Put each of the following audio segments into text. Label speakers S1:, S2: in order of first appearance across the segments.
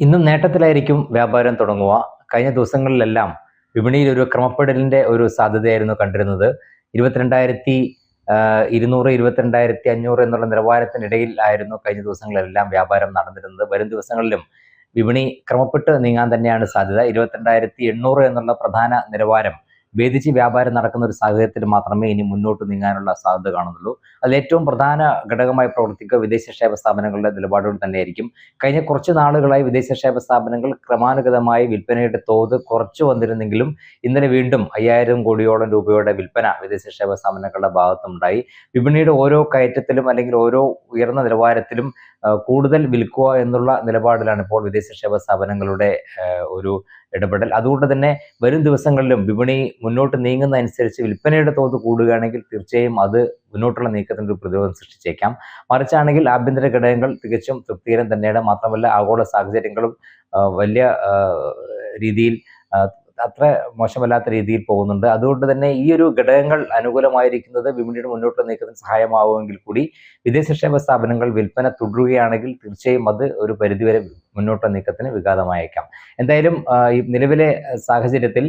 S1: ഇന്നും നേട്ടത്തിലായിരിക്കും വ്യാപാരം തുടങ്ങുക. കഴിഞ്ഞ ദിവസങ്ങളിലെല്ലാം വിപണിയിൽ ഒരു ക്രമപ്പെടലിന്റെ ഒരു സാധ്യതയായിരുന്നു കണ്ടിരുന്നത്. 22,200, 22,500 എന്നുള്ള നിലവാരത്തിനിടയിൽ ആയിരുന്നു കഴിഞ്ഞ ദിവസങ്ങളിലെല്ലാം വ്യാപാരം നടന്നിരുന്നത്. വരും ദിവസങ്ങളിലും വിപണി ക്രമപ്പെട്ട് നീങ്ങാൻ തന്നെയാണ് സാധ്യത. 22,800 എന്നുള്ള പ്രധാന നിലവാരം ഭേദിച്ച് വ്യാപാരം നടക്കുന്ന ഒരു സാഹചര്യത്തിൽ മാത്രമേ ഇനി മുന്നോട്ട് നീങ്ങാനുള്ള സാധ്യത കാണുന്നുള്ളൂ. അതിൽ ഏറ്റവും പ്രധാന ഘടകമായി പ്രവർത്തിക്കുക വിദേശ നിക്ഷേപ സ്ഥാപനങ്ങളുടെ നിലപാടുകൾ തന്നെയായിരിക്കും. കഴിഞ്ഞ കുറച്ച് നാളുകളായി വിദേശ നിക്ഷേപ സ്ഥാപനങ്ങൾ ക്രമാനുഗതമായി വിൽപ്പനയുടെ തോത് കുറച്ചു വന്നിരുന്നെങ്കിലും ഇന്നലെ വീണ്ടും 5,000 കോടിയോളം രൂപയുടെ വിൽപ്പന വിദേശ നിക്ഷേപ സ്ഥാപനങ്ങളുടെ ഭാഗത്തുണ്ടായി. വിപണിയുടെ ഓരോ കയറ്റത്തിലും അല്ലെങ്കിൽ ഓരോ ഉയർന്ന നിലവാരത്തിലും കൂടുതൽ വിൽക്കുക എന്നുള്ള നിലപാടിലാണ് ഇപ്പോൾ വിദേശ നിക്ഷേപ സ്ഥാപനങ്ങളുടെ ഒരു ഇടപെടൽ. അതുകൊണ്ട് തന്നെ വരും ദിവസങ്ങളിലും വിപണി മുന്നോട്ട് നീങ്ങുന്നതനുസരിച്ച് വിൽപ്പനയുടെ തോത് കൂടുകയാണെങ്കിൽ തീർച്ചയായും അത് മുന്നോട്ടുള്ള നീക്കത്തിന് ഒരു പ്രതിരോധം സൃഷ്ടിച്ചേക്കാം. മറിച്ചാണെങ്കിൽ ആഭ്യന്തര ഘടകങ്ങൾ തികച്ചും തൃപ്തികരം തന്നെയാണ്. മാത്രമല്ല ആഗോള സാഹചര്യങ്ങളും വലിയ രീതിയിൽ അത്ര മോശമല്ലാത്ത രീതിയിൽ പോകുന്നുണ്ട്. അതുകൊണ്ട് തന്നെ ഈ ഒരു ഘടകങ്ങൾ അനുകൂലമായിരിക്കുന്നത് വിപണിയുടെ മുന്നോട്ട് നീക്കത്തിന് സഹായമാവുമെങ്കിൽ കൂടി വിദേശ നിക്ഷേപ സ്ഥാപനങ്ങൾ വിൽപ്പന തുടരുകയാണെങ്കിൽ തീർച്ചയായും അത് ഒരു പരിധിവരെ മുന്നോട്ട് നീക്കത്തിന് വിഘാതമായേക്കാം. എന്തായാലും ഈ നിലവിലെ സാഹചര്യത്തിൽ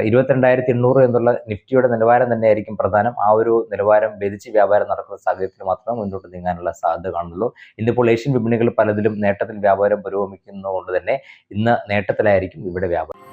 S1: 22,800 എന്നുള്ള നിഫ്റ്റിയുടെ നിലവാരം തന്നെയായിരിക്കും പ്രധാനം. ആ ഒരു നിലവാരം ഭേദിച്ച് വ്യാപാരം നടക്കുന്ന സാഹചര്യത്തിൽ മാത്രമേ മുന്നോട്ട് നീങ്ങാനുള്ള സാധ്യത കാണുന്നുള്ളൂ. ഇന്നിപ്പോൾ ഏഷ്യൻ വിപണികൾ പലതിലും നേട്ടത്തിൽ വ്യാപാരം പുരോഗമിക്കുന്നതുകൊണ്ട് തന്നെ ഇന്ന് നേട്ടത്തിലായിരിക്കും ഇവിടെ വ്യാപാരം.